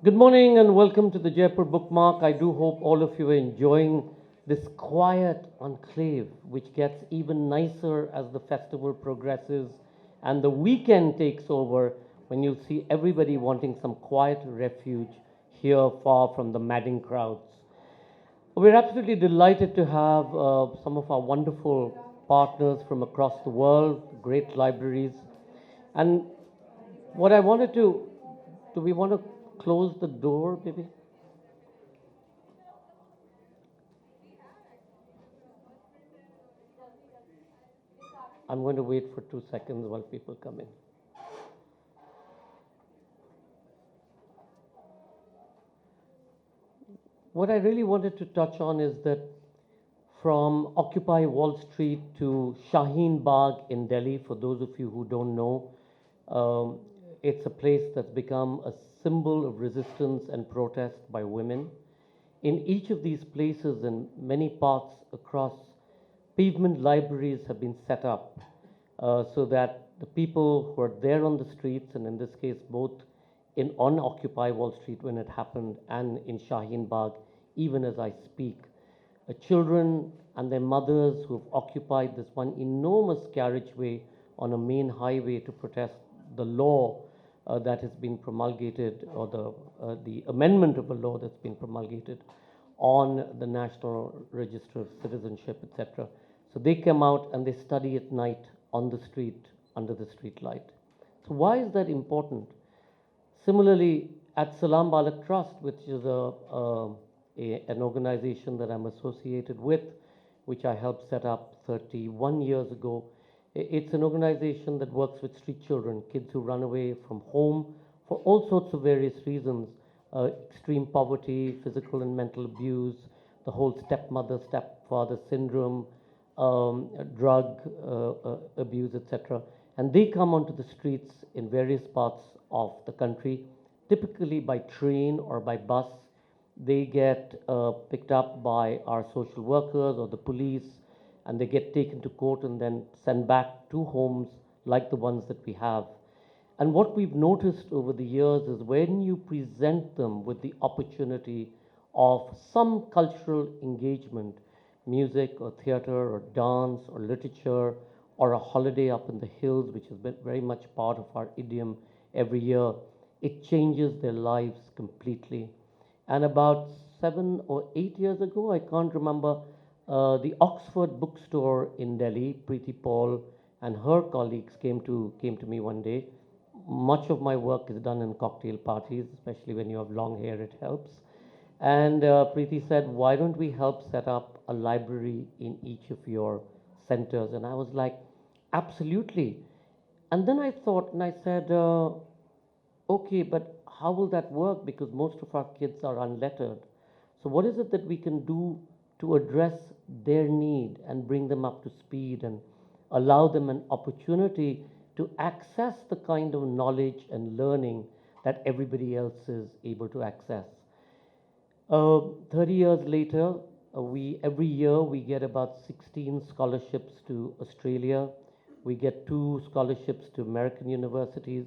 Good morning and welcome to the Jaipur Bookmark. I do hope all of you are enjoying this quiet enclave, which gets even nicer as the festival progresses and the weekend takes over when you'll see everybody wanting some quiet refuge here far from the madding crowds. We're absolutely delighted to have some of our wonderful partners from across the world, great libraries. And what I wanted to, do we want to close the door, maybe? I'm going to wait for 2 seconds while people come in. What I really wanted to touch on is that from Occupy Wall Street to Shaheen Bagh in Delhi, for those of you who don't know, um, it's a place that's become a symbol of resistance and protest by women. In each of these places and many parts across, pavement libraries have been set up so that the people who are there on the streets, and in this case, both in on Occupy Wall Street when it happened and in Shaheen Bagh, even as I speak, children and their mothers who have occupied this one enormous carriageway on a main highway to protest the law that has been promulgated, or the amendment of a law that's been promulgated on the National Register of Citizenship, etc. So they come out and they study at night on the street, under the street light. So why is that important? Similarly, at Salam Balak Trust, which is an organization that I'm associated with, which I helped set up 31 years ago, it's an organization that works with street children, kids who run away from home for all sorts of various reasons, extreme poverty, physical and mental abuse, the whole stepmother, stepfather syndrome, drug abuse, etc. And they come onto the streets in various parts of the country, typically by train or by bus. They get picked up by our social workers or the police, and they get taken to court and then sent back to homes like the ones that we have. And what we've noticed over the years is when you present them with the opportunity of some cultural engagement, music or theater or dance or literature, or a holiday up in the hills, which has been very much part of our idiom every year, it changes their lives completely. And about 7 or 8 years ago, I can't remember, the Oxford bookstore in Delhi, Preeti Paul and her colleagues came to me one day. Much of my work is done in cocktail parties, especially when you have long hair, it helps. And Preeti said, why don't we help set up a library in each of your centers? And I was like, absolutely. And then I thought, and I said, okay, but how will that work? Because most of our kids are unlettered. So, what is it that we can do to address their need and bring them up to speed and allow them an opportunity to access the kind of knowledge and learning that everybody else is able to access? 30 years later, we every year we get about 16 scholarships to Australia. We get 2 scholarships to American universities.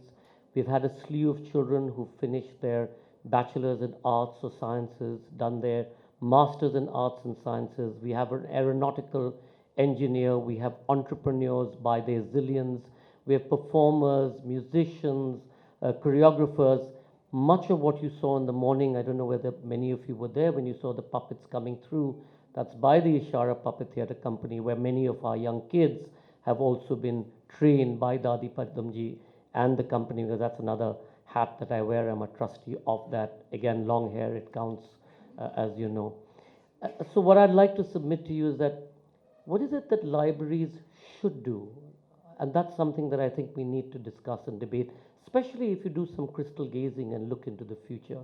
We've had a slew of children who finished their bachelor's in arts or sciences, done their master's in arts and sciences. We have an aeronautical engineer. We have entrepreneurs by their zillions. We have performers, musicians, choreographers. Much of what you saw in the morning, I don't know whether many of you were there when you saw the puppets coming through. That's by the Ishara Puppet Theatre Company, where many of our young kids have also been trained by Dadi Padamji and the company, because that's another hat that I wear. I'm a trustee of that. Again, long hair, it counts, as you know. So, what I'd like to submit to you is that what is it that libraries should do? And that's something that I think we need to discuss and debate, especially if you do some crystal gazing and look into the future.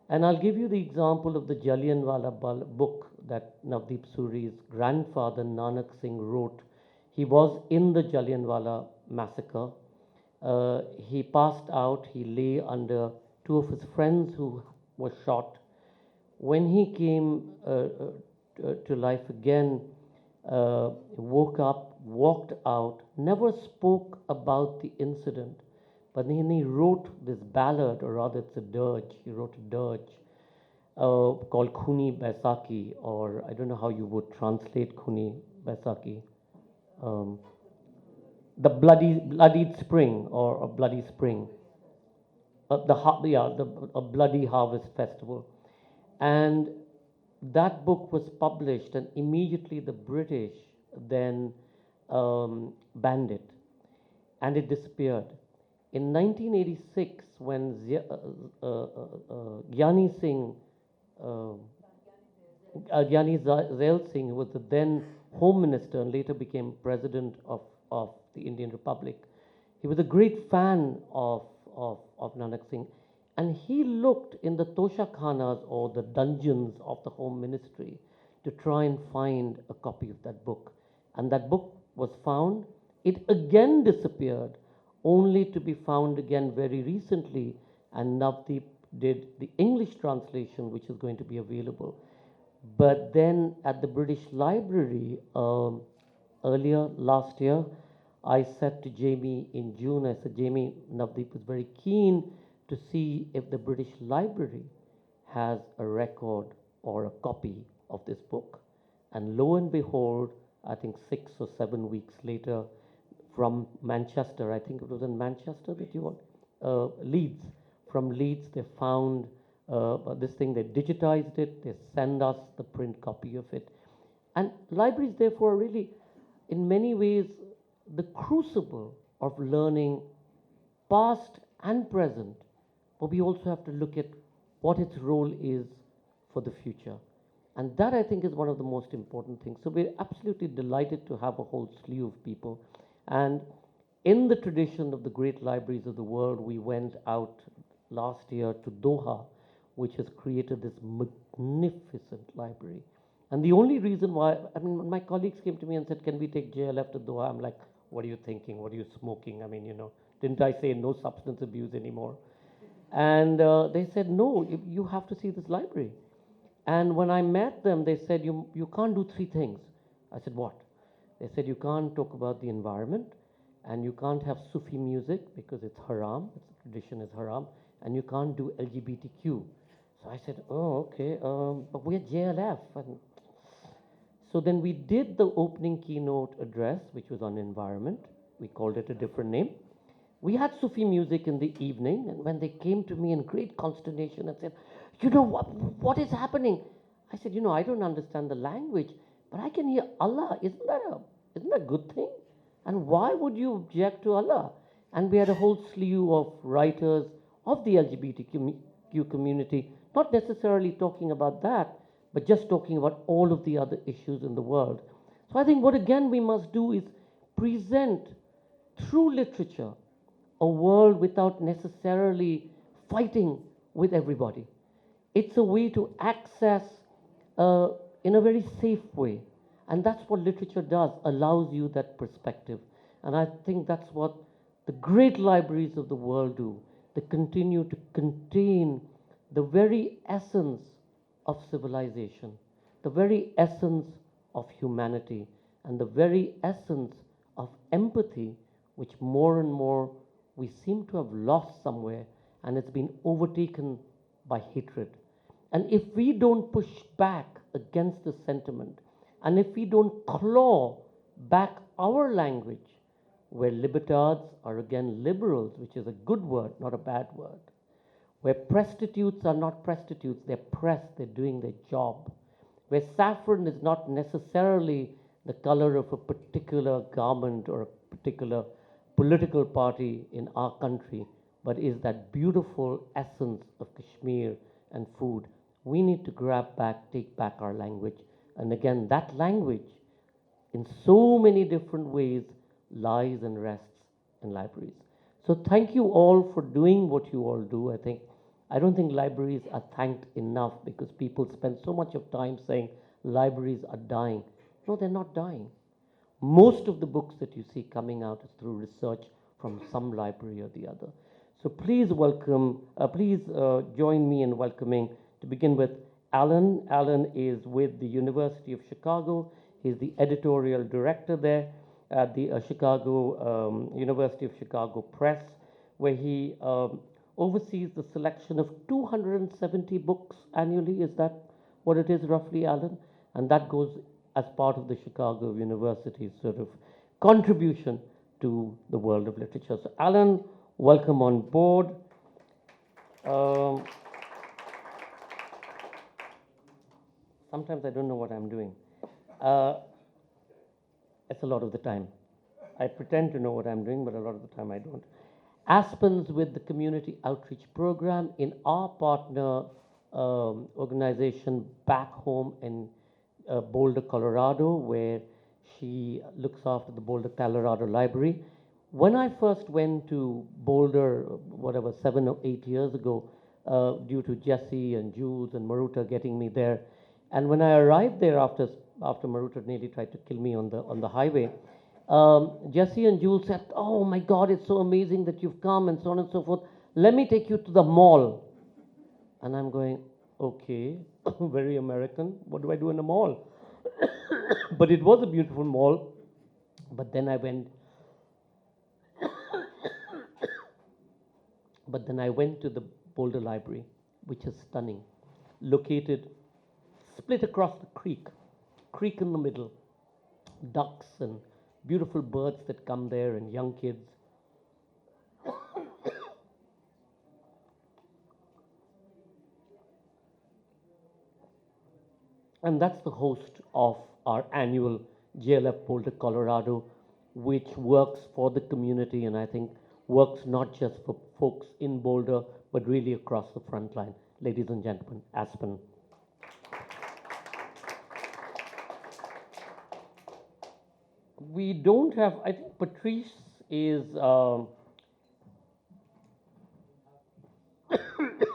And I'll give you the example of the Jallianwala book that Navdeep Suri's grandfather Nanak Singh wrote. He was in the Jallianwala massacre. He passed out, he lay under 2 of his friends who were shot. When he came to life again, woke up, walked out, never spoke about the incident, But then he wrote this ballad, or rather it's a dirge. He wrote a dirge called Khuni Baisakhi, or I don't know how you would translate Khuni Baisakhi. Um, the bloodied spring, or a bloody spring. A bloody harvest festival. And that book was published, and immediately the British then banned it, and it disappeared. In 1986, when Gyani Singh, uh, Zail Singh, who was the then Home Minister and later became President of the Indian Republic, he was a great fan of Nanak Singh. And he looked in the Tosha Khanas, or the dungeons of the Home Ministry, to try and find a copy of that book. And that book was found. It again disappeared, only to be found again very recently. And Navdeep did the English translation, which is going to be available. But then at the British Library, earlier last year, I said to Jamie in June, I said, Jamie, Navdeep is very keen to see if the British Library has a record or a copy of this book. And lo and behold, I think 6 or 7 weeks later, from Manchester, I think it was in Manchester that you want, Leeds. From Leeds, they found this thing, they digitized it, they send us the print copy of it. And libraries, therefore, are really, in many ways, the crucible of learning, past and present, but we also have to look at what its role is for the future. And that, I think, is one of the most important things. So we're absolutely delighted to have a whole slew of people. And in the tradition of the great libraries of the world, we went out last year to Doha, which has created this magnificent library. And the only reason why, I mean, when my colleagues came to me and said, can we take JLF to Doha? I'm like, what are you thinking? What are you smoking? I mean, didn't I say no substance abuse anymore? And they said, no, you have to see this library. And when I met them, they said, you can't do three things. I said, what? They said, you can't talk about the environment, and you can't have Sufi music because it's haram, its tradition is haram, and you can't do LGBTQ. So I said, oh, okay, but we're JLF. And so then we did the opening keynote address, which was on environment. We called it a different name. We had Sufi music in the evening, and when they came to me in great consternation and said, what is happening? I said, I don't understand the language, but I can hear Allah. Isn't that a good thing? And why would you object to Allah? And we had a whole slew of writers of the LGBTQ community, not necessarily talking about that, but just talking about all of the other issues in the world. So I think what again we must do is present through literature a world without necessarily fighting with everybody. It's a way to access in a very safe way. And that's what literature does, allows you that perspective. And I think that's what the great libraries of the world do. They continue to contain the very essence of civilization, the very essence of humanity, and the very essence of empathy, which more and more we seem to have lost somewhere, and it's been overtaken by hatred. And if we don't push back against the sentiment, and if we don't claw back our language, where libertards are again liberals, which is a good word, not a bad word, where prostitutes are not prostitutes, they're pressed, they're doing their job, where saffron is not necessarily the color of a particular garment or a particular political party in our country, but is that beautiful essence of Kashmir and food. We need to grab back, take back our language. And again, that language, in so many different ways, lies and rests in libraries. So thank you all for doing what you all do. I don't think libraries are thanked enough, because people spend so much of time saying libraries are dying. No, they're not dying. Most of the books that you see coming out is through research from some library or the other. So please join me in welcoming, to begin with, Alan. Alan is with the University of Chicago. He's the editorial director there at the University of Chicago Press, where he oversees the selection of 270 books annually. Is that what it is roughly, Alan? And that goes as part of the Chicago University's sort of contribution to the world of literature. So, Alan, welcome on board. Um, Sometimes I don't know what I'm doing. Uh, it's a lot of the time. I pretend to know what I'm doing, but a lot of the time I don't. Aspen's with the community outreach program in our partner organization back home in Boulder, Colorado, where she looks after the Boulder, Colorado Library. When I first went to Boulder, whatever, 7 or 8 years ago, due to Jesse and Jules and Maruta getting me there, and when I arrived there after Maruta nearly tried to kill me on the highway, Jesse and Jules said, "Oh my God, it's so amazing that you've come," and so on and so forth. "Let me take you to the mall." And I'm going, "Okay, very American. What do I do in a mall?" But it was a beautiful mall. But then I went, but then I went to the Boulder Library, which is stunning, located split across the creek in the middle, ducks and beautiful birds that come there and young kids. And that's the host of our annual JLF Boulder, Colorado, which works for the community and I think works not just for folks in Boulder, but really across the front line. Ladies and gentlemen, Aspen. We don't have, I think Patrice is,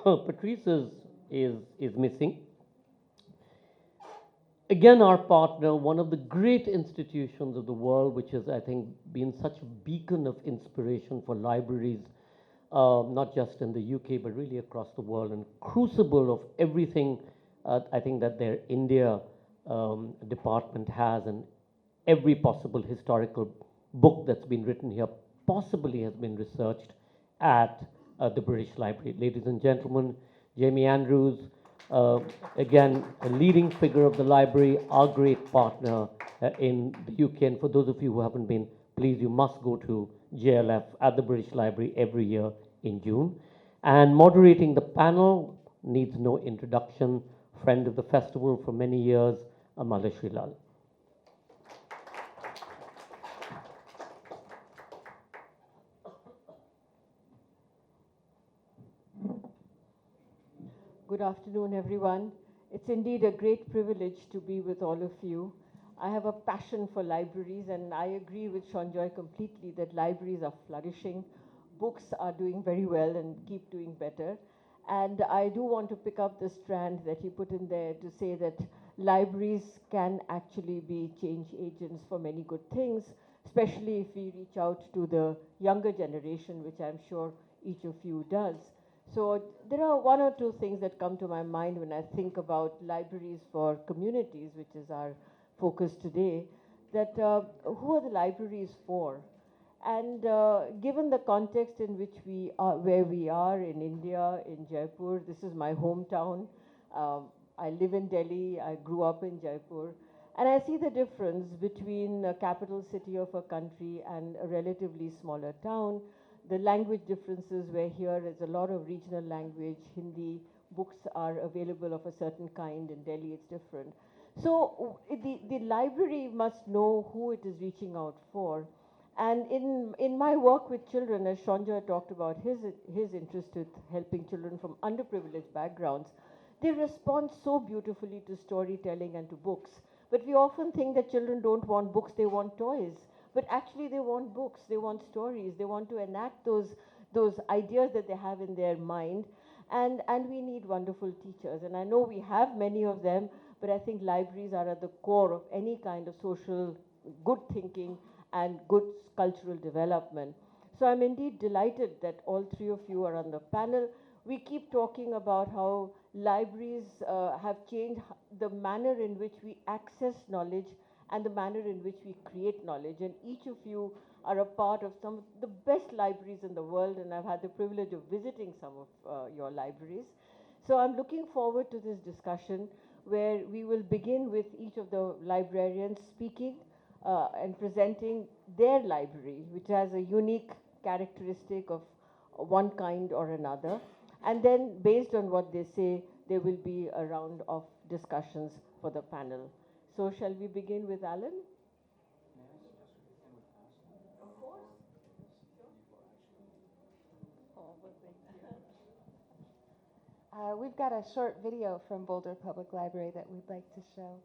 Patrice is missing. Again, our partner, one of the great institutions of the world, which has, I think, been such a beacon of inspiration for libraries, not just in the UK, but really across the world, and crucible of everything I think that their India department has, and every possible historical book that's been written here possibly has been researched at the British Library. Ladies and gentlemen, Jamie Andrews, uh, again, a leading figure of the library, our great partner in the UK. And for those of you who haven't been, please, you must go to JLF at the British Library every year in June. And moderating the panel needs no introduction, friend of the festival for many years, Malashri Lal. Good afternoon, everyone. It's indeed a great privilege to be with all of you. I have a passion for libraries, and I agree with Sanjoy completely that libraries are flourishing. Books are doing very well and keep doing better. And I do want to pick up the strand that he put in there to say that libraries can actually be change agents for many good things, especially if we reach out to the younger generation, which I'm sure each of you does. So there are one or two things that come to my mind when I think about libraries for communities, which is our focus today, that who are the libraries for? And given the context in which we are, where we are in India, in Jaipur, this is my hometown. I live in Delhi, I grew up in Jaipur, and I see the difference between a capital city of a country and a relatively smaller town. The language differences where here is a lot of regional language, Hindi, books are available of a certain kind, in Delhi it's different. So the library must know who it is reaching out for. And in my work with children, as Sanjoy talked about his interest with helping children from underprivileged backgrounds, they respond so beautifully to storytelling and to books. But we often think that children don't want books, they want toys. But actually they want books, they want stories, they want to enact those ideas that they have in their mind. And we need wonderful teachers. And I know we have many of them, but I think libraries are at the core of any kind of social good thinking and good cultural development. So I'm indeed delighted that all three of you are on the panel. We keep talking about how libraries have changed the manner in which we access knowledge and the manner in which we create knowledge. And each of you are a part of some of the best libraries in the world, and I've had the privilege of visiting some of your libraries. So I'm looking forward to this discussion where we will begin with each of the librarians speaking and presenting their library, which has a unique characteristic of one kind or another. And then, based on what they say, there will be a round of discussions for the panel. So, shall we begin with Alan? We've got a short video from Boulder Public Library that we'd like to show.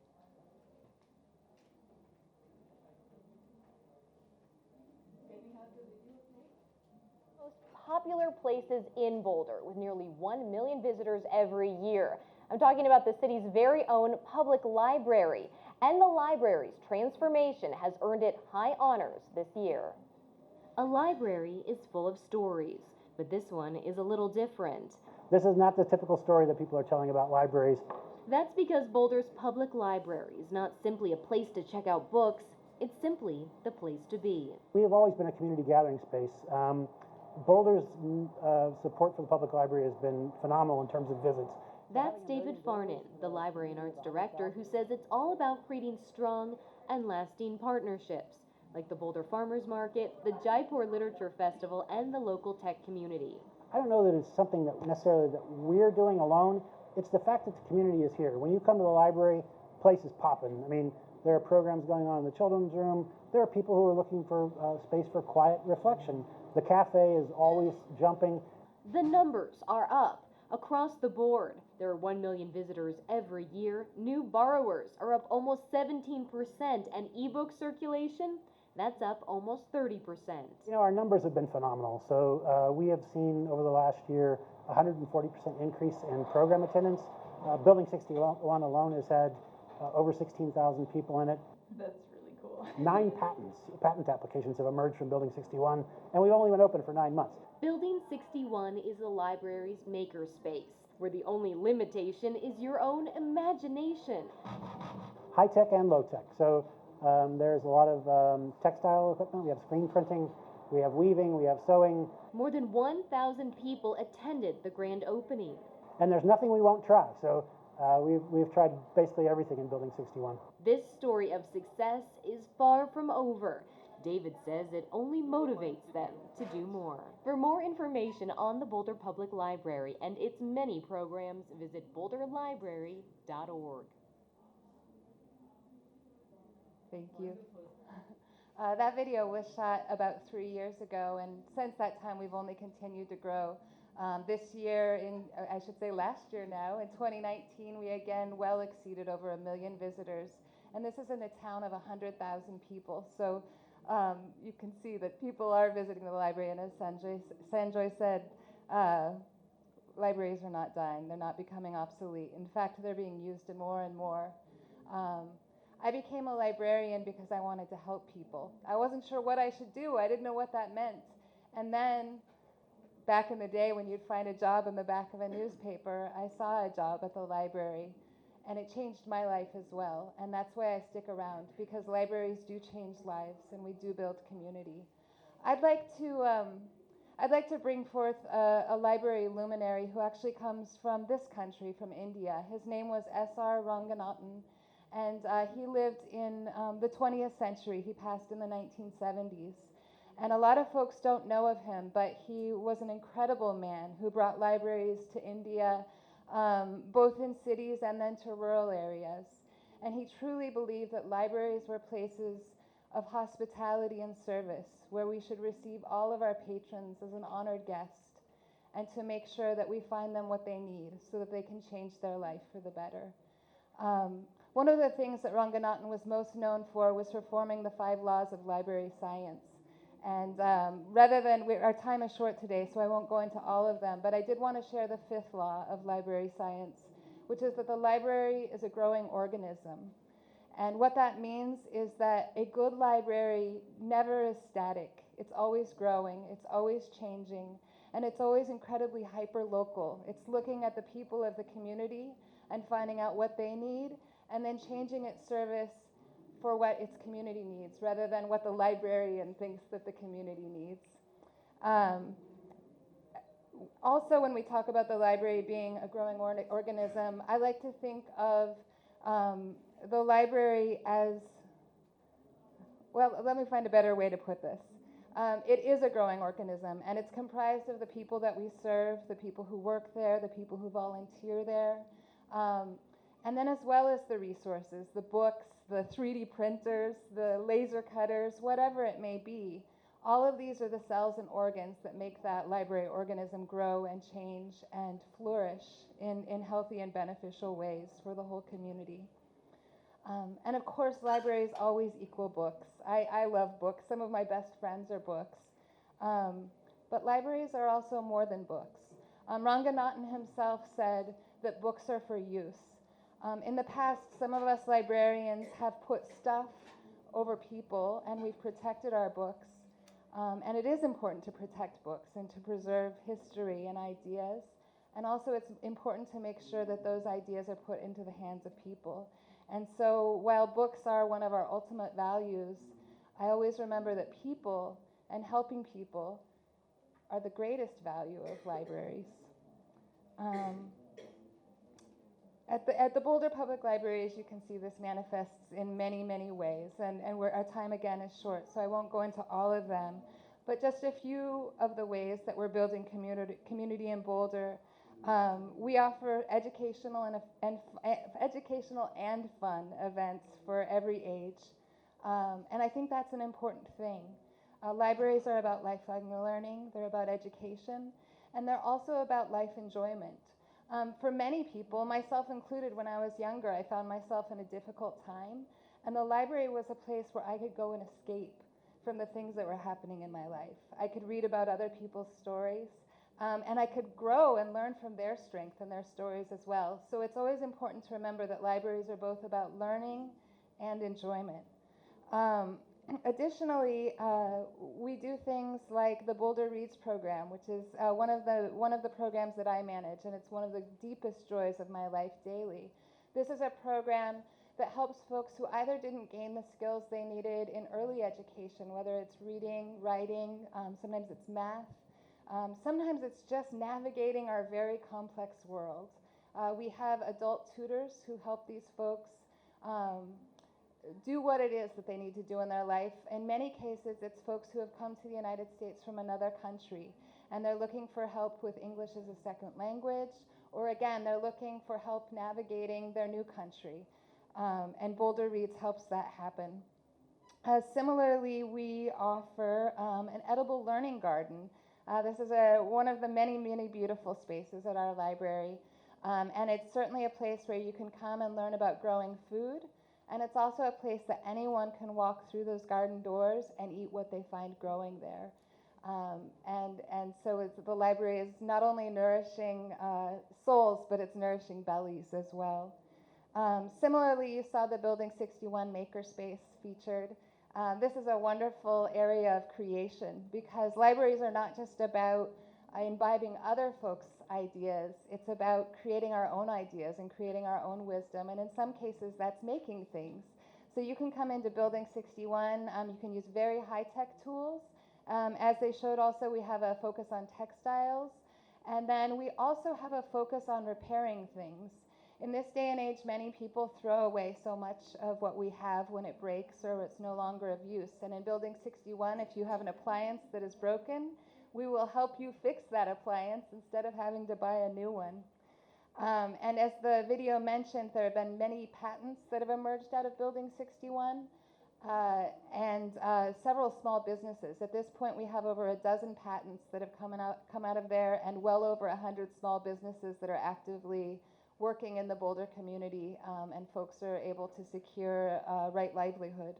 Most popular places in Boulder with nearly 1 million visitors every year. I'm talking about the city's very own public library, and the library's transformation has earned it high honors this year. A library is full of stories, but this one is a little different. This is not the typical story that people are telling about libraries. That's because Boulder's public library is not simply a place to check out books, it's simply the place to be. We have always been a community gathering space. Boulder's support for the public library has been phenomenal in terms of visits. That's David Farnan, the Library and Arts Director, who says it's all about creating strong and lasting partnerships, like the Boulder Farmers Market, the Jaipur Literature Festival, and the local tech community. I don't know that it's something that necessarily that we're doing alone. It's the fact that the community is here. When you come to the library, the place is popping. I mean, there are programs going on in the children's room. There are people who are looking for space for quiet reflection. The cafe is always jumping. The numbers are up across the board. There are 1 million visitors every year. New borrowers are up almost 17%, and ebook circulation, that's up almost 30%. You know, our numbers have been phenomenal. So we have seen over the last year 140% increase in program attendance. Building 61 alone has had over 16,000 people in it. That's really cool. 9 patent applications have emerged from Building 61, and we've only been open for 9 months. Building 61 is the library's makerspace, where the only limitation is your own imagination. High tech and low tech. So there's a lot of textile equipment. We have screen printing, we have weaving, we have sewing. More than 1,000 people attended the grand opening. And there's nothing we won't try. So we've tried basically everything in Building 61. This story of success is far from over. David says it only motivates them to do more. For more information on the Boulder Public Library and its many programs, visit boulderlibrary.org. Thank you. That video was shot about 3 years ago, and since that time we've only continued to grow. This year, I should say last year now, in 2019, we again well exceeded over 1 million visitors. And this is in a town of 100,000 people. So you can see that people are visiting the library, and as Sanjoy said, libraries are not dying. They're not becoming obsolete. In fact, they're being used more and more. I became a librarian because I wanted to help people. I wasn't sure what I should do. I didn't know what that meant. And then, back in the day when you'd find a job in the back of a newspaper, I saw a job at the library, and it changed my life as well. And that's why I stick around, because libraries do change lives, and we do build community. I'd like to bring forth a library luminary who actually comes from this country, from India. His name was S.R. Ranganathan. And he lived in the 20th century. He passed in the 1970s. And a lot of folks don't know of him, but he was an incredible man who brought libraries to India, both in cities and then to rural areas. And he truly believed that libraries were places of hospitality and service, where we should receive all of our patrons as an honored guest, and to make sure that we find them what they need so that they can change their life for the better. One of the things that Ranganathan was most known for was reforming the 5 laws of library science. And rather than, our time is short today, so I won't go into all of them, but I did want to share the 5th law of library science, which is that the library is a growing organism. And what that means is that a good library never is static. It's always growing, it's always changing, and it's always incredibly hyper-local. It's looking at the people of the community and finding out what they need, and then changing its service for what its community needs rather than what the librarian thinks that the community needs. Also, when we talk about the library being a growing organism, I like to think of the library as, well, let me find a better way to put this. It is a growing organism, and it's comprised of the people that we serve, the people who work there, the people who volunteer there, and then as well as the resources, the books, the 3D printers, the laser cutters, whatever it may be. All of these are the cells and organs that make that library organism grow and change and flourish in healthy and beneficial ways for the whole community. And of course, libraries always equal books. I love books. Some of my best friends are books. But libraries are also more than books. Ranganathan himself said that books are for use. In the past, some of us librarians have put stuff over people, and we've protected our books. And it is important to protect books and to preserve history and ideas. And also, it's important to make sure that those ideas are put into the hands of people. And so while books are one of our ultimate values, I always remember that people and helping people are the greatest value of libraries. At the Boulder Public Library, as you can see, this manifests in many, many ways. And our time, again, is short, so I won't go into all of them. But just a few of the ways that we're building community in Boulder. We offer educational and fun events for every age. And I think that's an important thing. Libraries are about lifelong learning, they're about education, and they're also about life enjoyment. For many people, myself included, when I was younger, I found myself in a difficult time, and the library was a place where I could go and escape from the things that were happening in my life. I could read about other people's stories, and I could grow and learn from their strength and their stories as well. So it's always important to remember that libraries are both about learning and enjoyment. Additionally, we do things like the Boulder Reads program, which is one of the programs that I manage, and it's one of the deepest joys of my life daily. This is a program that helps folks who either didn't gain the skills they needed in early education, whether it's reading, writing, sometimes it's math, sometimes it's just navigating our very complex world. We have adult tutors who help these folks do what it is that they need to do in their life. In many cases, it's folks who have come to the United States from another country, and they're looking for help with English as a second language, or again, they're looking for help navigating their new country. And Boulder Reads helps that happen. Similarly, we offer an edible learning garden. This is one of the many, many beautiful spaces at our library. And it's certainly a place where you can come and learn about growing food. And it's also a place that anyone can walk through those garden doors and eat what they find growing there. And so the library is not only nourishing souls, but it's nourishing bellies as well. Similarly, you saw the Building 61 Makerspace featured. This is a wonderful area of creation because libraries are not just about imbibing other folks' ideas. It's about creating our own ideas and creating our own wisdom. And in some cases, that's making things. So you can come into Building 61. You can use very high-tech tools. As they showed also, we have a focus on textiles. And then we also have a focus on repairing things. In this day and age, many people throw away so much of what we have when it breaks or it's no longer of use. And in Building 61, if you have an appliance that is broken, we will help you fix that appliance instead of having to buy a new one. And as the video mentioned, there have been many patents that have emerged out of Building 61 and several small businesses. At this point, we have over a dozen patents that have come out of there and well over 100 small businesses that are actively working in the Boulder community, and folks are able to secure right livelihood.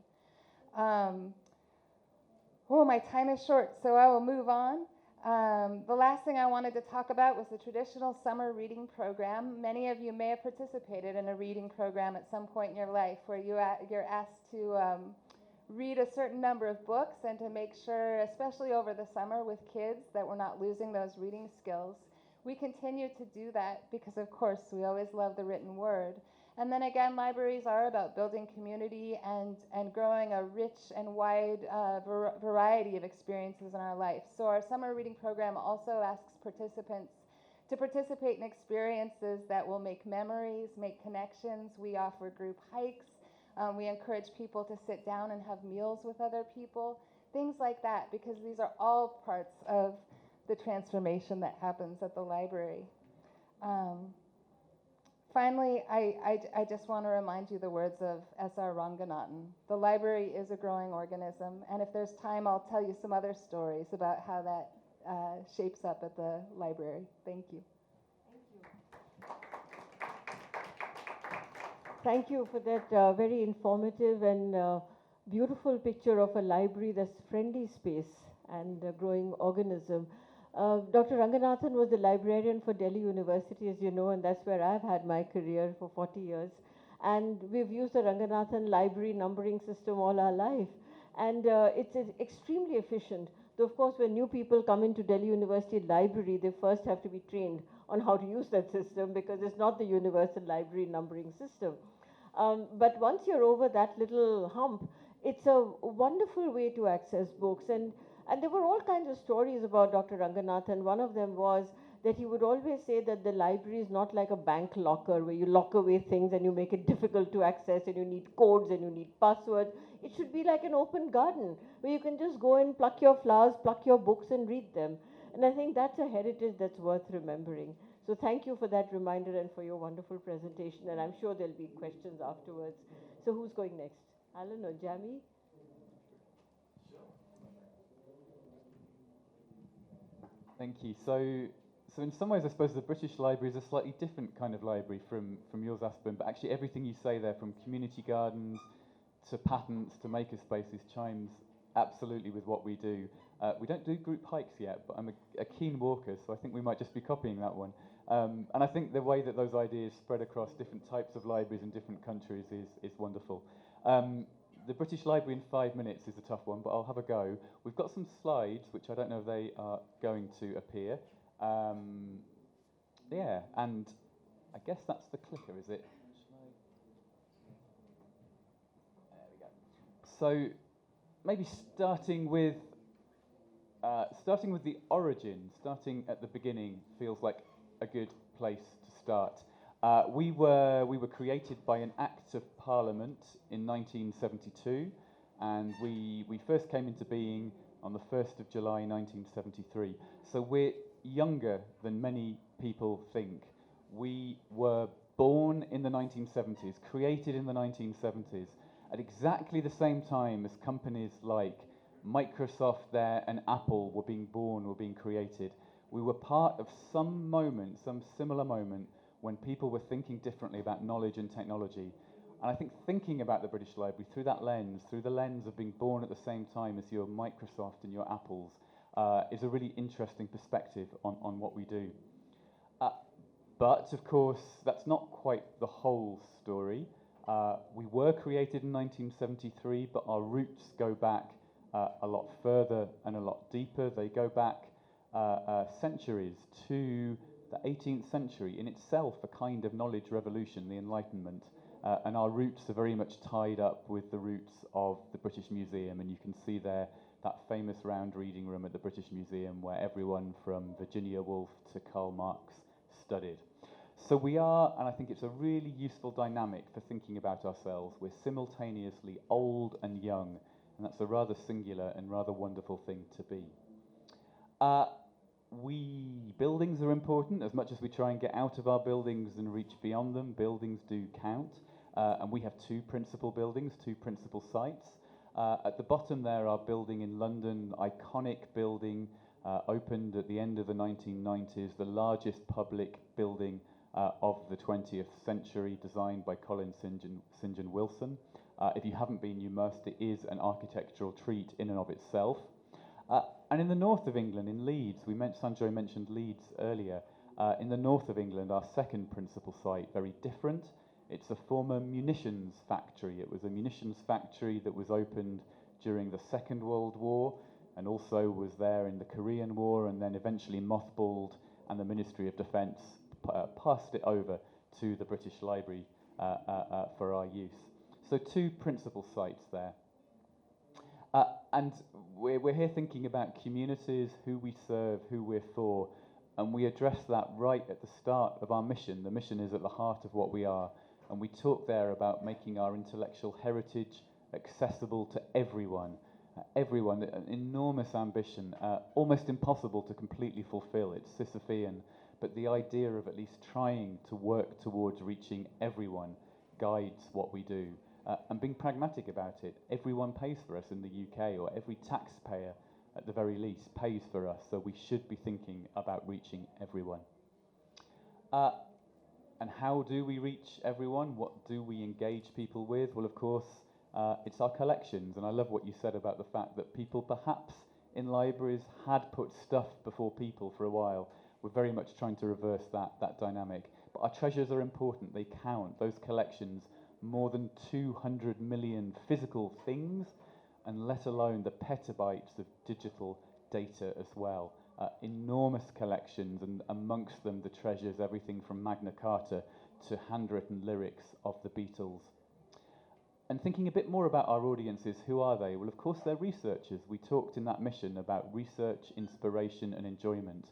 Oh, my time is short, so I will move on. The last thing I wanted to talk about was the traditional summer reading program. Many of you may have participated in a reading program at some point in your life where you're asked to read a certain number of books and to make sure, especially over the summer with kids, that we're not losing those reading skills. We continue to do that because, of course, we always love the written word. And then again, libraries are about building community and growing a rich and wide variety of experiences in our life. So our summer reading program also asks participants to participate in experiences that will make memories, make connections. We offer group hikes. We encourage people to sit down and have meals with other people, things like that, because these are all parts of the transformation that happens at the library. Finally, I just want to remind you the words of S.R. Ranganathan. The library is a growing organism, and if there's time, I'll tell you some other stories about how that shapes up at the library. Thank you. Thank you for that very informative and beautiful picture of a library that's friendly space and a growing organism. Dr. Ranganathan was the librarian for Delhi University, as you know, and that's where I've had my career for 40 years. And we've used the Ranganathan library numbering system all our life. And it's extremely efficient. Though, of course, when new people come into Delhi University Library, they first have to be trained on how to use that system because it's not the universal library numbering system. But once you're over that little hump, it's a wonderful way to access books. And there were all kinds of stories about Dr. Ranganathan. One of them was that he would always say that the library is not like a bank locker where you lock away things and you make it difficult to access and you need codes and you need passwords. It should be like an open garden where you can just go and pluck your flowers, pluck your books and read them. And I think that's a heritage that's worth remembering. So thank you for that reminder and for your wonderful presentation. And I'm sure there'll be questions afterwards. So who's going next? Alan or Jamie? Thank you. So in some ways, I suppose the British Library is a slightly different kind of library from yours, Aspen, but actually everything you say there, from community gardens to patents to makerspaces, chimes absolutely with what we do. We don't do group hikes yet, but I'm a keen walker, so I think we might just be copying that one. And I think the way that those ideas spread across different types of libraries in different countries is wonderful. The British Library in 5 minutes is a tough one, but I'll have a go. We've got some slides, which I don't know if they are going to appear. Yeah, and I guess that's the clicker, is it? There we go. So maybe starting with the origin, starting at the beginning, feels like a good place to start. We were created by an Act of Parliament in 1972, and we first came into being on the 1st of July 1973. So we're younger than many people think. We were born in the 1970s, created in the 1970s, at exactly the same time as companies like Microsoft there and Apple were being born, were being created. We were part of some moment, some similar moment, when people were thinking differently about knowledge and technology. And I think thinking about the British Library through that lens, through the lens of being born at the same time as your Microsoft and your Apples, is a really interesting perspective on what we do. But, of course, that's not quite the whole story. We were created in 1973, but our roots go back a lot further and a lot deeper. They go back centuries to the 18th century, in itself a kind of knowledge revolution, the Enlightenment. And our roots are very much tied up with the roots of the British Museum, and you can see there that famous round reading room at the British Museum where everyone from Virginia Woolf to Karl Marx studied. So we are, and I think it's a really useful dynamic for thinking about ourselves, we're simultaneously old and young, and that's a rather singular and rather wonderful thing to be. Buildings are important. As much as we try and get out of our buildings and reach beyond them, buildings do count. And we have two principal buildings, two principal sites. At the bottom there, our building in London, iconic building, opened at the end of the 1990s, the largest public building of the 20th century, designed by Colin St. John Wilson. If you haven't been, you must. It is an architectural treat in and of itself. And in the north of England, in Leeds, Sanjoy mentioned Leeds earlier. In the north of England, our second principal site, very different. It's a former munitions factory. It was a munitions factory that was opened during the Second World War and also was there in the Korean War and then eventually mothballed, and the Ministry of Defence passed it over to the British Library for our use. So 2 principal sites there. And we're here thinking about communities, who we serve, who we're for, and we address that right at the start of our mission. The mission is at the heart of what we are, and we talk there about making our intellectual heritage accessible to everyone. Everyone, an enormous ambition, almost impossible to completely fulfill. It's Sisyphean, but the idea of at least trying to work towards reaching everyone guides what we do. And being pragmatic about it, everyone pays for us in the UK, or every taxpayer at the very least pays for us, so we should be thinking about reaching everyone. And how do we reach everyone? What do we engage people with? Well, of course, it's our collections, and I love what you said about the fact that people perhaps in libraries had put stuff before people for a while. We're very much trying to reverse that dynamic. But our treasures are important, they count. Those collections, more than 200 million physical things, and let alone the petabytes of digital data as well. Enormous collections, and amongst them the treasures, everything from Magna Carta to handwritten lyrics of the Beatles. And thinking a bit more about our audiences, who are they? Well, of course, they're researchers. We talked in that mission about research, inspiration, and enjoyment.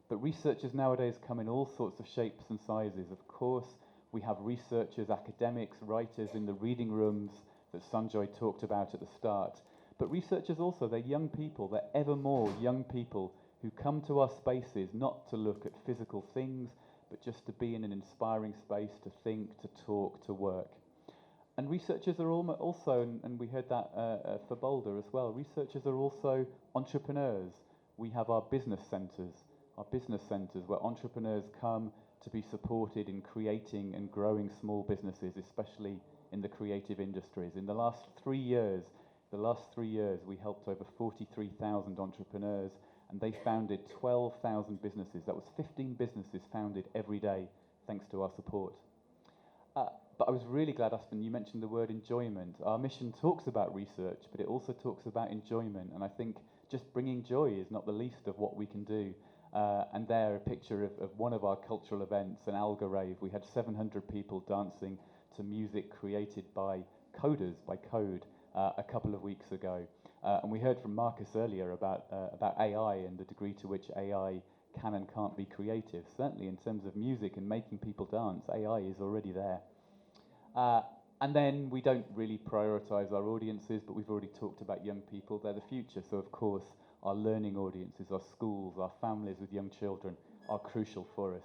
But researchers nowadays come in all sorts of shapes and sizes. Of course, we have researchers, academics, writers in the reading rooms that Sanjoy talked about at the start. But researchers also, they're young people, they're ever more young people who come to our spaces not to look at physical things, but just to be in an inspiring space, to think, to talk, to work. And researchers are also, and we heard that for Boulder as well, researchers are also entrepreneurs. We have our business centres where entrepreneurs come to be supported in creating and growing small businesses, especially in the creative industries. In the last 3 years, we helped over 43,000 entrepreneurs, and they founded 12,000 businesses. That was 15 businesses founded every day, thanks to our support. But I was really glad, Aspen, you mentioned the word enjoyment. Our mission talks about research, but it also talks about enjoyment, and I think just bringing joy is not the least of what we can do. And there, a picture of one of our cultural events, an Alga rave. We had 700 people dancing to music created by coders, by code, a couple of weeks ago. And we heard from Marcus earlier about AI and the degree to which AI can and can't be creative. Certainly in terms of music and making people dance, AI is already there. And then we don't really prioritize our audiences, but we've already talked about young people. They're the future, so of course our learning audiences, our schools, our families with young children are crucial for us.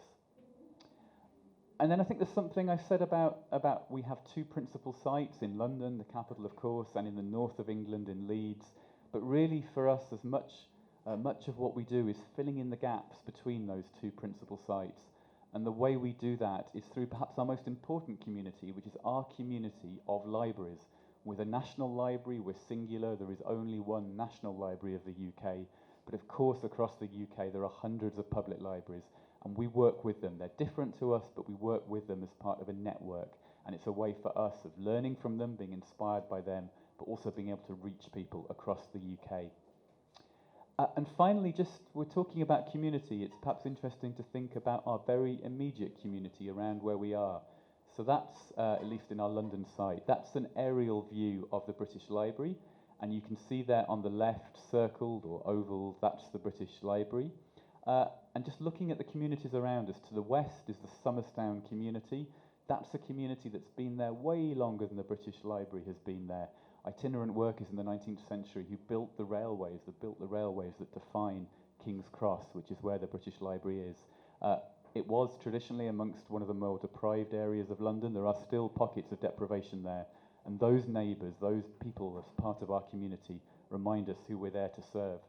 And then I think there's something I said about we have 2 principal sites in London, the capital of course, and in the north of England in Leeds. But really for us, as much of what we do is filling in the gaps between those 2 principal sites. And the way we do that is through perhaps our most important community, which is our community of libraries. With a national library, we're singular. There is only one national library of the UK. But of course, across the UK, there are hundreds of public libraries, and we work with them. They're different to us, but we work with them as part of a network. And it's a way for us of learning from them, being inspired by them, but also being able to reach people across the UK. And finally, we're talking about community. It's perhaps interesting to think about our very immediate community around where we are. So that's, at least in our London site, that's an aerial view of the British Library. And you can see there on the left, circled or oval, that's the British Library. And just looking at the communities around us, to the west is the Somerstown community. That's a community that's been there way longer than the British Library has been there. Itinerant workers in the 19th century who built the railways that define King's Cross, which is where the British Library is. It was traditionally amongst one of the more deprived areas of London. There are still pockets of deprivation there. And those neighbours, those people as part of our community, remind us who we're there to serve.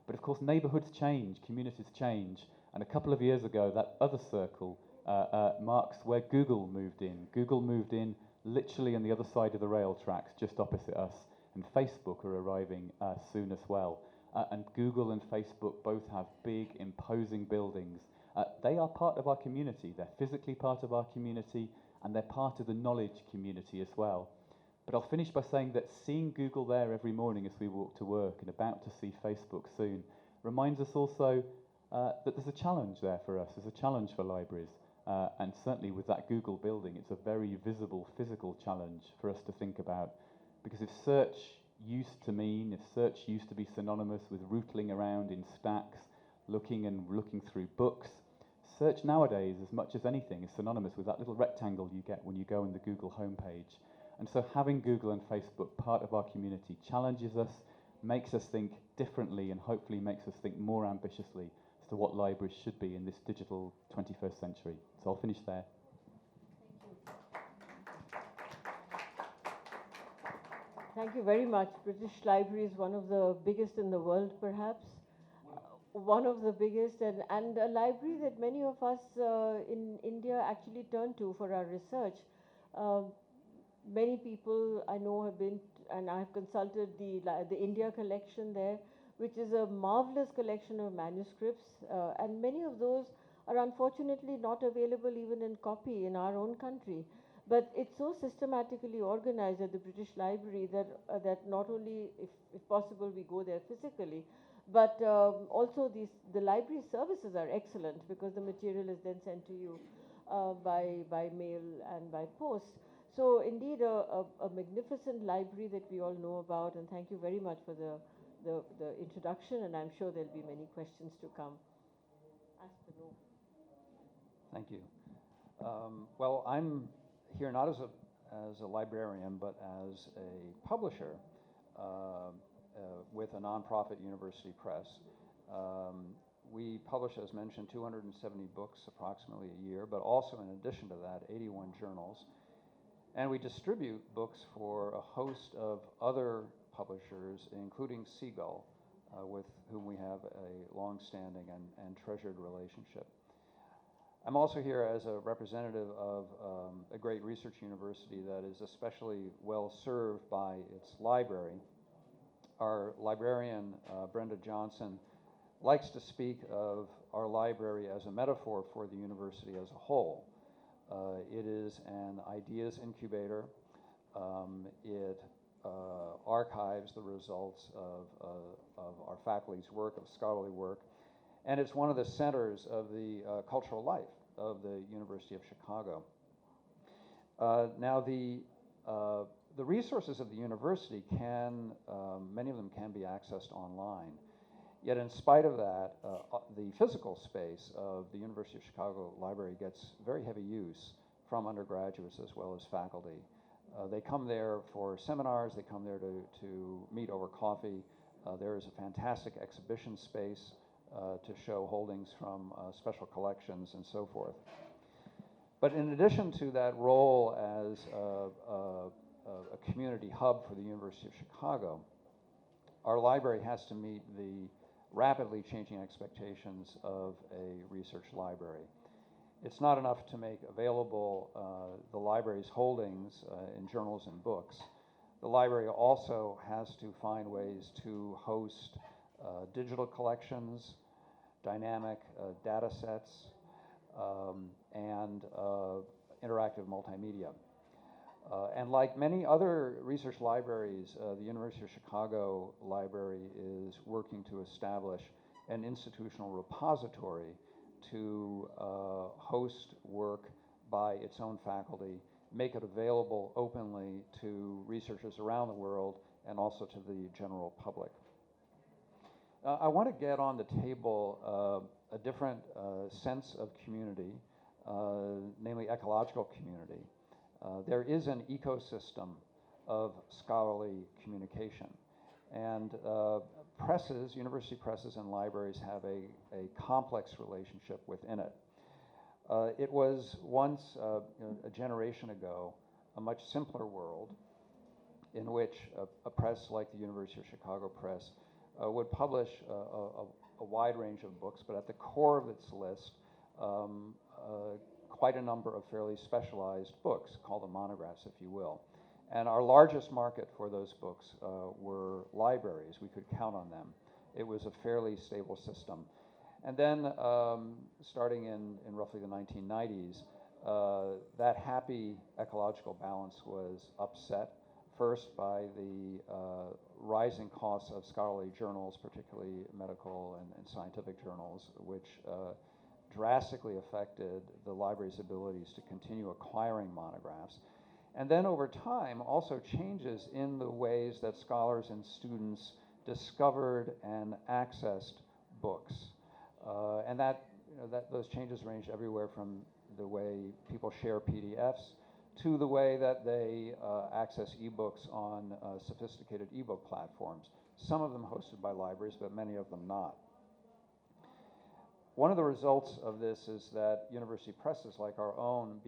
But of course, neighbourhoods change, communities change. And a couple of years ago, that other circle marks where Google moved in. Google moved in literally on the other side of the rail tracks, just opposite us. And Facebook are arriving soon as well. And Google and Facebook both have big, imposing buildings. They are part of our community. They're physically part of our community, and they're part of the knowledge community as well. But I'll finish by saying that seeing Google there every morning as we walk to work, and about to see Facebook soon, reminds us also that there's a challenge there for us. There's a challenge for libraries. And certainly with that Google building, it's a very visible physical challenge for us to think about. Because if search used to be synonymous with rootling around in stacks, looking through books, search nowadays, as much as anything, is synonymous with that little rectangle you get when you go on the Google homepage. And so having Google and Facebook part of our community challenges us, makes us think differently, and hopefully makes us think more ambitiously as to what libraries should be in this digital 21st century. So I'll finish there. Thank you very much. British Library is one of the biggest in the world, perhaps. One of the biggest, and a library that many of us in India actually turn to for our research. Many people I know have been, and I have consulted the India collection there, which is a marvelous collection of manuscripts, and many of those are unfortunately not available even in copy in our own country. But it's so systematically organized at the British Library that not only, if possible, we go there physically, but also the library services are excellent, because the material is then sent to you by mail and by post. So indeed, a magnificent library that we all know about, and thank you very much for the introduction, and I'm sure there'll be many questions to come. Aspen. Thank you. Well, I'm here not as a librarian, but as a publisher with a nonprofit university press. We publish, as mentioned, 270 books approximately a year, but also in addition to that, 81 journals. And we distribute books for a host of other publishers, including Seagull, with whom we have a long-standing and treasured relationship. I'm also here as a representative of a great research university that is especially well served by its library. Our librarian, Brenda Johnson, likes to speak of our library as a metaphor for the university as a whole. It is an ideas incubator. It archives the results of our faculty's work, of scholarly work, and it's one of the centers of the cultural life of the University of Chicago. Now, the resources of the university many of them can be accessed online. Yet in spite of that, the physical space of the University of Chicago Library gets very heavy use from undergraduates as well as faculty. They come there for seminars, they come there to meet over coffee. There is a fantastic exhibition space to show holdings from special collections and so forth. But in addition to that role as a community hub for the University of Chicago, our library has to meet the rapidly changing expectations of a research library. It's not enough to make available the library's holdings in journals and books. The library also has to find ways to host digital collections, dynamic data sets, and interactive multimedia. And like many other research libraries, the University of Chicago Library is working to establish an institutional repository to host work by its own faculty, make it available openly to researchers around the world and also to the general public. I want to get on the table a different sense of community, namely ecological community. There is an ecosystem of scholarly communication, and presses, university presses and libraries have a complex relationship within it. It was once, a generation ago, a much simpler world in which a press like the University of Chicago Press would publish a wide range of books, but at the core of its list, quite a number of fairly specialized books, called the monographs, if you will. And our largest market for those books were libraries. We could count on them. It was a fairly stable system. And then, starting in roughly the 1990s, that happy ecological balance was upset, first by the rising costs of scholarly journals, particularly medical and scientific journals, which drastically affected the library's abilities to continue acquiring monographs. And then over time, also changes in the ways that scholars and students discovered and accessed books. And that, those changes range everywhere from the way people share PDFs to the way that they access ebooks on sophisticated ebook platforms. Some of them hosted by libraries, but many of them not. One of the results of this is that university presses like our own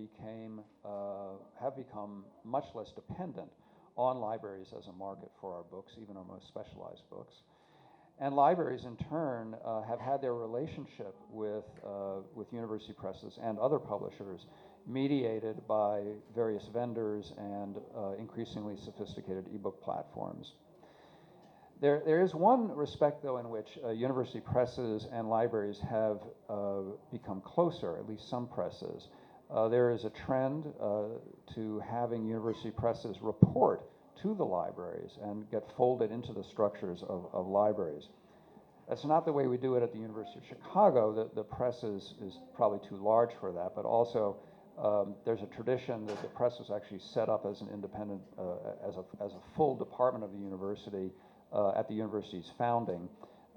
have become much less dependent on libraries as a market for our books, even our most specialized books. And libraries, in turn, have had their relationship with university presses and other publishers mediated by various vendors and increasingly sophisticated ebook platforms. There is one respect, though, in which university presses and libraries have become closer, at least some presses. There is a trend to having university presses report to the libraries and get folded into the structures of libraries. That's not the way we do it at the University of Chicago. The press is probably too large for that, but also there's a tradition that the press was actually set up as an independent, as a full department of the university at the university's founding,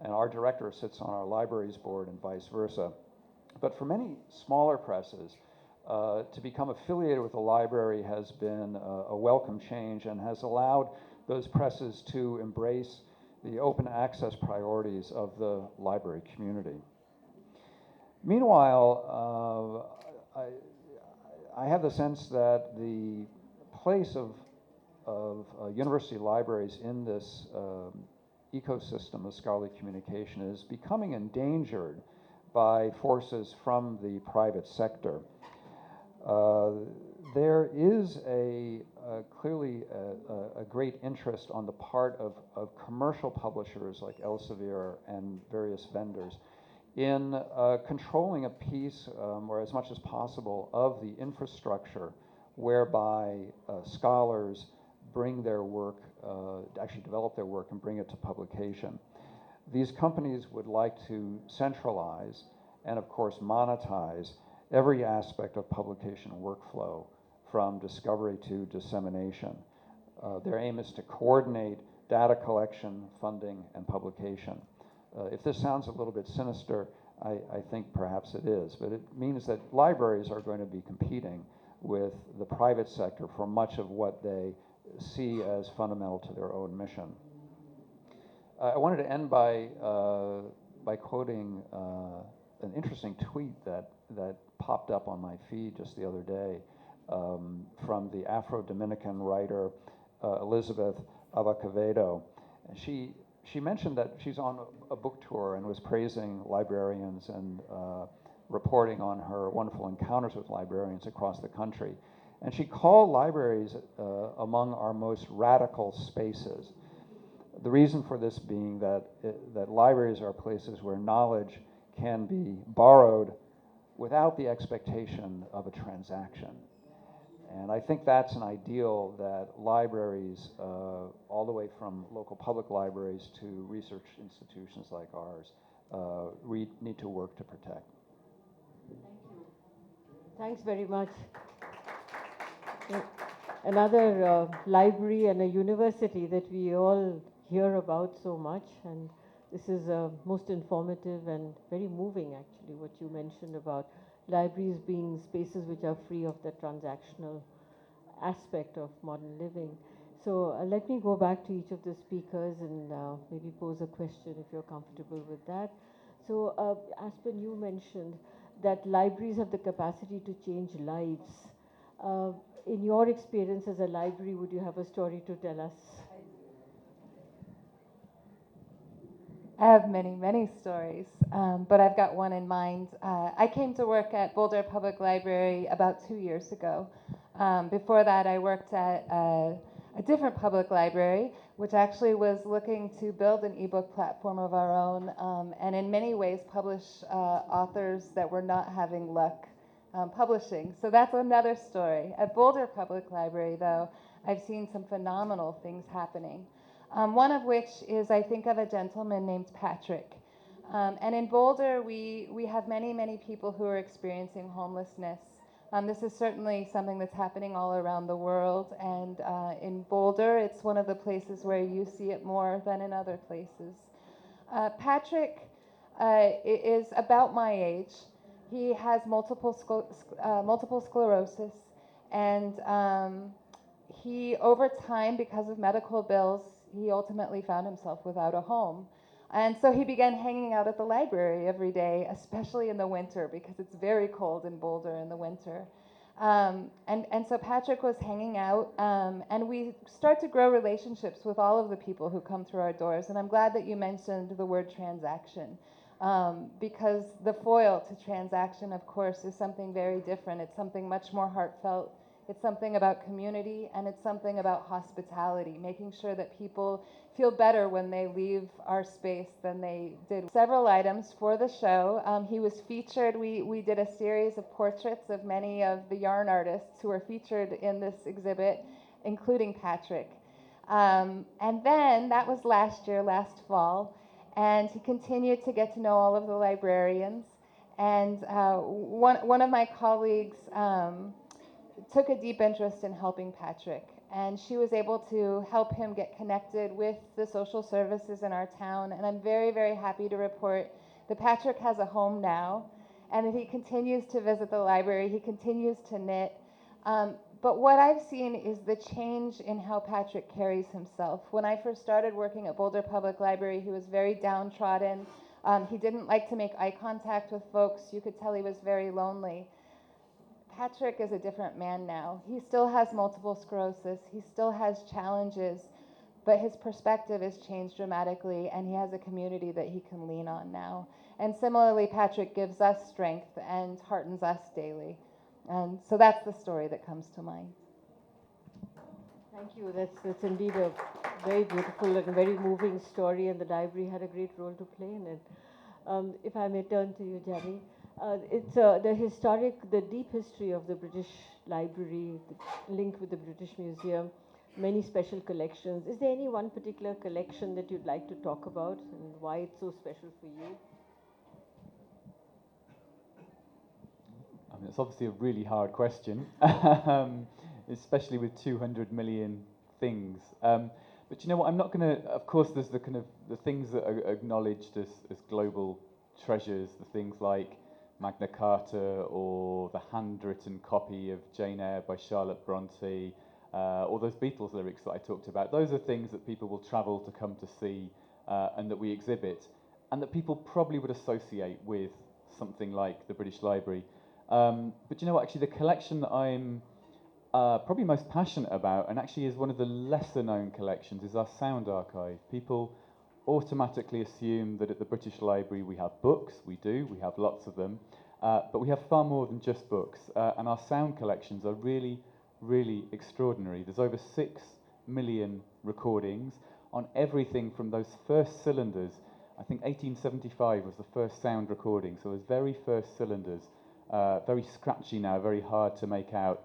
and our director sits on our libraries board and vice versa. But for many smaller presses, to become affiliated with a library has been a welcome change and has allowed those presses to embrace the open access priorities of the library community. Meanwhile, I have the sense that the place of university libraries in this ecosystem of scholarly communication is becoming endangered by forces from the private sector. There is clearly a great interest on the part of commercial publishers like Elsevier and various vendors in controlling a piece, or as much as possible, of the infrastructure whereby scholars bring their work, actually develop their work and bring it to publication. These companies would like to centralize and, of course, monetize every aspect of publication workflow from discovery to dissemination. Their aim is to coordinate data collection, funding, and publication. If this sounds a little bit sinister, I think perhaps it is, but it means that libraries are going to be competing with the private sector for much of what they see as fundamental to their own mission. I wanted to end by quoting an interesting tweet that popped up on my feed just the other day from the Afro-Dominican writer Elizabeth Avaquevedo. And she mentioned that she's on a book tour and was praising librarians and reporting on her wonderful encounters with librarians across the country. And she called libraries among our most radical spaces. The reason for this being that libraries are places where knowledge can be borrowed without the expectation of a transaction. And I think that's an ideal that libraries, all the way from local public libraries to research institutions like ours, need to work to protect. Thank you. Thanks very much. Another library and a university that we all hear about so much, and this is most informative and very moving, actually, what you mentioned about libraries being spaces which are free of the transactional aspect of modern living. So let me go back to each of the speakers and maybe pose a question if you're comfortable with that. So Aspen, you mentioned that libraries have the capacity to change lives. In your experience as a library, would you have a story to tell us? I have many, many stories, but I've got one in mind. I came to work at Boulder Public Library about 2 years ago. Before that, I worked at a different public library, which actually was looking to build an ebook platform of our own, and in many ways publish authors that were not having luck publishing. So that's another story. At Boulder Public Library, though, I've seen some phenomenal things happening. One of which is I think of a gentleman named Patrick. And in Boulder, we have many, many people who are experiencing homelessness. This is certainly something that's happening all around the world, and in Boulder, it's one of the places where you see it more than in other places. Patrick is about my age. He has multiple sclerosis, and he, over time, because of medical bills, he ultimately found himself without a home. And so he began hanging out at the library every day, especially in the winter, because it's very cold in Boulder in the winter. And so Patrick was hanging out, and we start to grow relationships with all of the people who come through our doors. And I'm glad that you mentioned the word transaction, because the foil to transaction, of course, is something very different. It's something much more heartfelt. It's something about community, and it's something about hospitality, making sure that people feel better when they leave our space than they did. Several items for the show. He was featured. We did a series of portraits of many of the yarn artists who were featured in this exhibit, including Patrick. And then, that was last year, last fall, and he continued to get to know all of the librarians. And one of my colleagues took a deep interest in helping Patrick, and she was able to help him get connected with the social services in our town. And I'm very, very happy to report that Patrick has a home now, and that he continues to visit the library, he continues to knit. But what I've seen is the change in how Patrick carries himself. When I first started working at Boulder Public Library, he was very downtrodden. He didn't like to make eye contact with folks. You could tell he was very lonely. Patrick is a different man now. He still has multiple sclerosis. He still has challenges, but his perspective has changed dramatically, and he has a community that he can lean on now. And similarly, Patrick gives us strength and heartens us daily. And so that's the story that comes to mind. Thank you. That's indeed a very beautiful and very moving story, and the library had a great role to play in it. If I may turn to you, Jamie. It's the deep history of the British Library, linked with the British Museum, many special collections. Is there any one particular collection that you'd like to talk about and why it's so special for you? I mean, it's obviously a really hard question, especially with 200 million things. But you know what? I'm not going to. Of course, there's the kind of the things that are acknowledged as global treasures, the things like Magna Carta or the handwritten copy of Jane Eyre by Charlotte Bronte, or those Beatles lyrics that I talked about. Those are things that people will travel to come to see, and that we exhibit, and that people probably would associate with something like the British Library. But you know what? Actually, the collection that I'm probably most passionate about, and actually is one of the lesser known collections, is our sound archive. People automatically assume that at the British Library we have books. We do, we have lots of them, but we have far more than just books, and our sound collections are really, really extraordinary. There's over 6 million recordings on everything from those first cylinders. I think 1875 was the first sound recording, so those very first cylinders, very scratchy now, very hard to make out,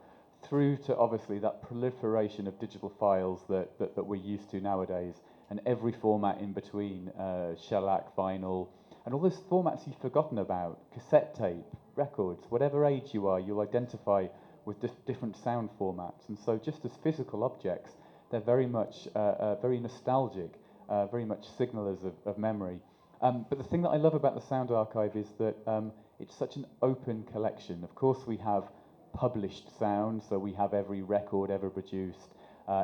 through to obviously that proliferation of digital files that we're used to nowadays, and every format in between, shellac, vinyl, and all those formats you've forgotten about, cassette tape, records. Whatever age you are, you'll identify with different sound formats. And so just as physical objects, they're very much, very nostalgic, very much signalers of memory. But the thing that I love about the Sound Archive is that it's such an open collection. Of course, we have published sound, so we have every record ever produced,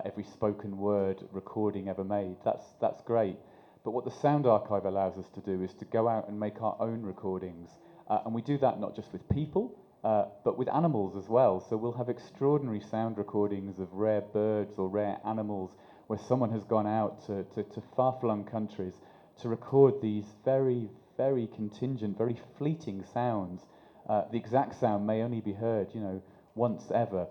every spoken word recording ever made. That's great. But what the Sound Archive allows us to do is to go out and make our own recordings. And we do that not just with people, but with animals as well. So we'll have extraordinary sound recordings of rare birds or rare animals where someone has gone out to far-flung countries to record these very, very contingent, very fleeting sounds. The exact sound may only be heard, once ever.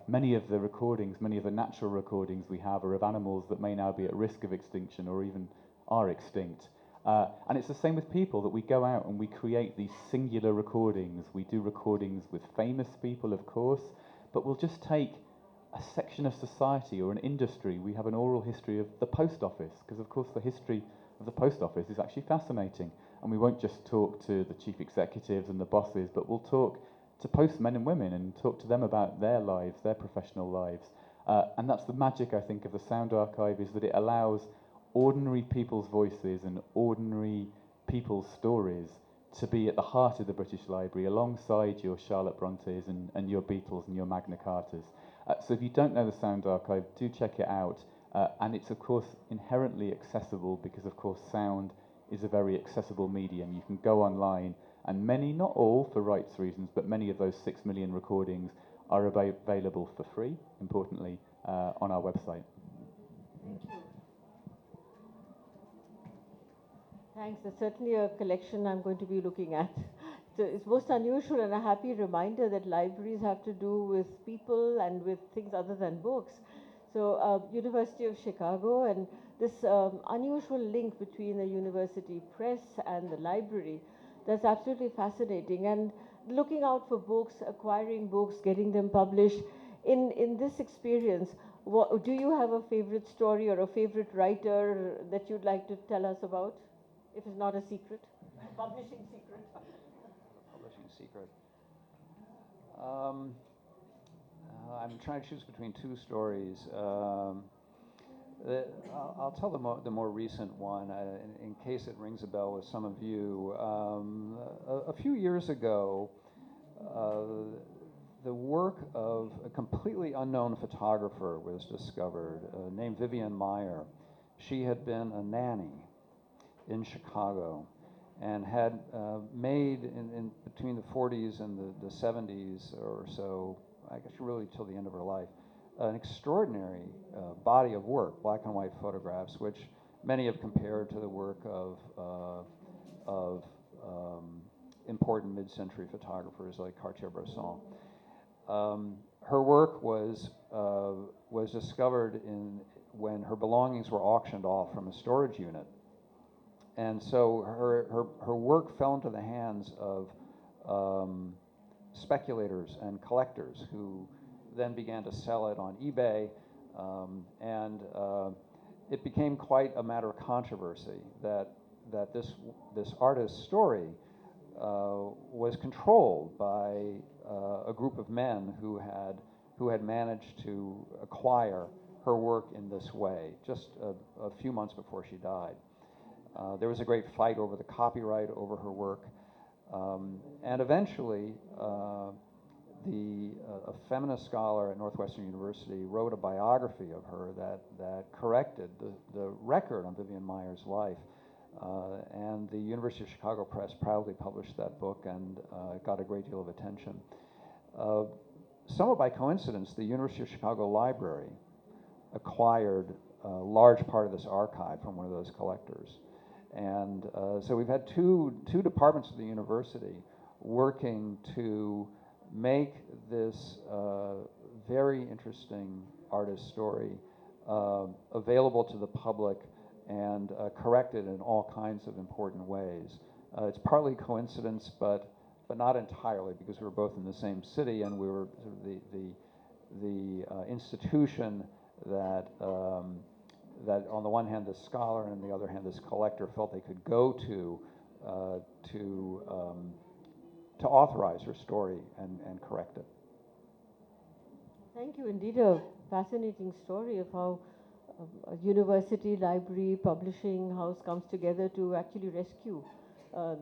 Many of the recordings, many of the natural recordings we have are of animals that may now be at risk of extinction or even are extinct. And it's the same with people, that we go out and we create these singular recordings. We do recordings with famous people, of course, but we'll just take a section of society or an industry. We have an oral history of the post office, because of course the history of the post office is actually fascinating. And we won't just talk to the chief executives and the bosses, but we'll talk to postmen and women and talk to them about their lives, their professional lives. And that's the magic, I think, of the Sound Archive, is that it allows ordinary people's voices and ordinary people's stories to be at the heart of the British Library, alongside your Charlotte Brontes and your Beatles and your Magna Cartas. So if you don't know the Sound Archive, do check it out. And it's, of course, inherently accessible because, of course, sound is a very accessible medium. You can go online, and many, not all for rights reasons, but many of those 6 million recordings are available for free, importantly, on our website. Thank you. Thanks. There's certainly a collection I'm going to be looking at. So it's most unusual and a happy reminder that libraries have to do with people and with things other than books. So University of Chicago, and this unusual link between the university press and the library, that's absolutely fascinating. And looking out for books, acquiring books, getting them published. In this experience, do you have a favorite story or a favorite writer that you'd like to tell us about? If it's not a secret, publishing secret. Publishing secret. I'm trying to choose between two stories. I'll tell the more recent one, in case it rings a bell with some of you. A few years ago, the work of a completely unknown photographer was discovered, named Vivian Maier. She had been a nanny in Chicago and had made in between the 40s and the 70s or so, I guess really till the end of her life, an extraordinary body of work, black and white photographs, which many have compared to the work of important mid-century photographers like Cartier-Bresson. Her work was discovered when her belongings were auctioned off from a storage unit. And so her work fell into the hands of speculators and collectors who then began to sell it on eBay, and it became quite a matter of controversy that this artist's story was controlled by a group of men who had managed to acquire her work in this way just a few months before she died. There was a great fight over the copyright over her work, and eventually a feminist scholar at Northwestern University wrote a biography of her that corrected the record on Vivian Maier's life, and the University of Chicago Press proudly published that book, and it got a great deal of attention. Somewhat by coincidence, the University of Chicago Library acquired a large part of this archive from one of those collectors. And so we've had two departments of the university working to make this very interesting artist story available to the public and corrected in all kinds of important ways. It's partly coincidence, but not entirely, because we were both in the same city, and we were sort of the institution that on the one hand this scholar and on the other hand this collector felt they could go to authorize her story and correct it. Thank you. Indeed, a fascinating story of how a university, library, publishing house comes together to actually rescue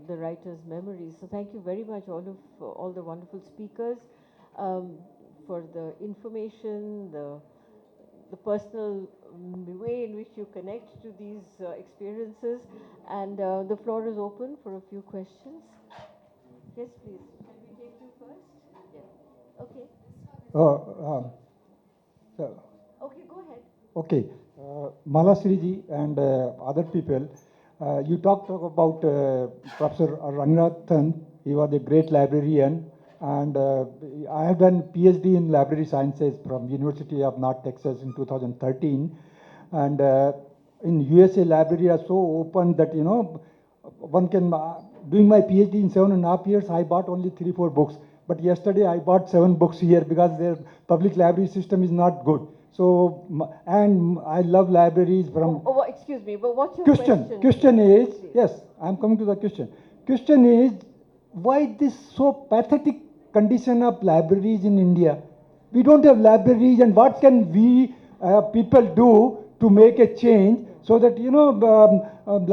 the writer's memories. So thank you very much, all the wonderful speakers, for the information, the personal way in which you connect to these experiences. And the floor is open for a few questions. Yes, please. Can we take you first? Yeah. Okay. Okay, go ahead. Okay. Malashri ji and other people, you talked about Professor Ranganathan. He was a great librarian, and I have done PhD in library sciences from University of North Texas in 2013. And in USA, library are so open that, you know, one can, doing my PhD in 7.5 years, I bought only 3-4 books. But yesterday I bought 7 books here because their public library system is not good. So, and I love libraries from. Excuse me, but what's your Question. Question is, yes, I'm coming to the question. Question is, why this so pathetic condition of libraries in India? We don't have libraries, and what can we people do to make a change so that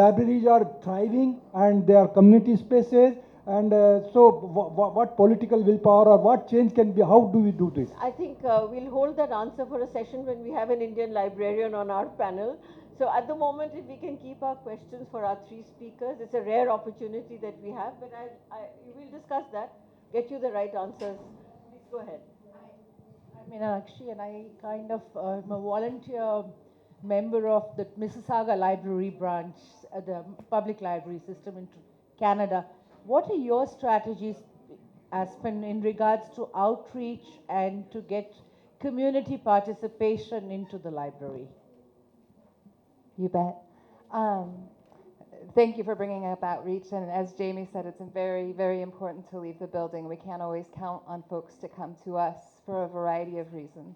libraries are thriving and they are community spaces, and what political willpower or what change can be? How do we do this? I think we'll hold that answer for a session when we have an Indian librarian on our panel. So at the moment, if we can keep our questions for our three speakers, it's a rare opportunity that we have, but we'll discuss that, get you the right answers. Please go ahead. I'm Meenakshi, and I kind of am a volunteer member of the Mississauga Library branch, the public library system in Canada. What are your strategies, Aspen, in regards to outreach and to get community participation into the library? You bet. Thank you for bringing up outreach. And as Jamie said, it's very, very important to leave the building. We can't always count on folks to come to us for a variety of reasons.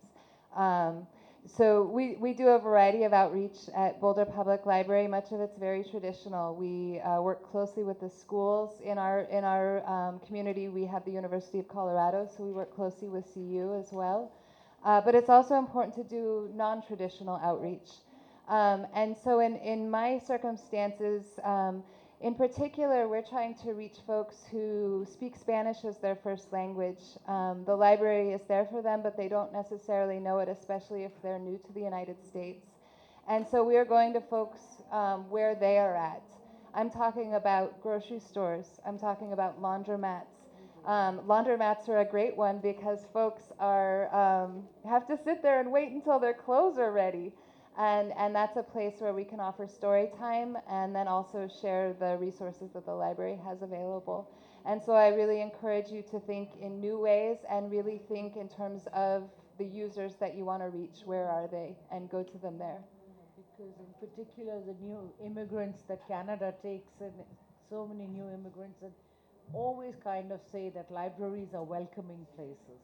So we do a variety of outreach at Boulder Public Library. Much of it's very traditional. We work closely with the schools. In our community, we have the University of Colorado, so we work closely with CU as well. But it's also important to do non-traditional outreach. And so in my circumstances, in particular, we're trying to reach folks who speak Spanish as their first language. The library is there for them, but they don't necessarily know it, especially if they're new to the United States. And so we are going to folks where they are at. I'm talking about grocery stores. I'm talking about laundromats. Laundromats are a great one because folks have to sit there and wait until their clothes are ready. And that's a place where we can offer story time and then also share the resources that the library has available. And so I really encourage you to think in new ways and really think in terms of the users that you want to reach. Where are they? And go to them there. Because in particular, the new immigrants that Canada takes in, so many new immigrants, and always kind of say that libraries are welcoming places.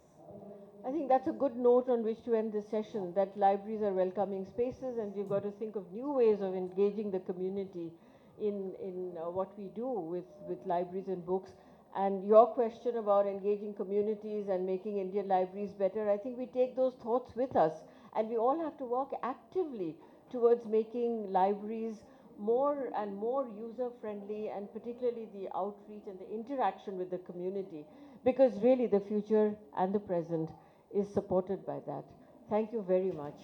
I think that's a good note on which to end this session, that libraries are welcoming spaces, and we've got to think of new ways of engaging the community in what we do with libraries and books. And your question about engaging communities and making Indian libraries better, I think we take those thoughts with us, and we all have to work actively towards making libraries more and more user-friendly, and particularly the outreach and the interaction with the community, because really the future and the present is supported by that. Thank you very much.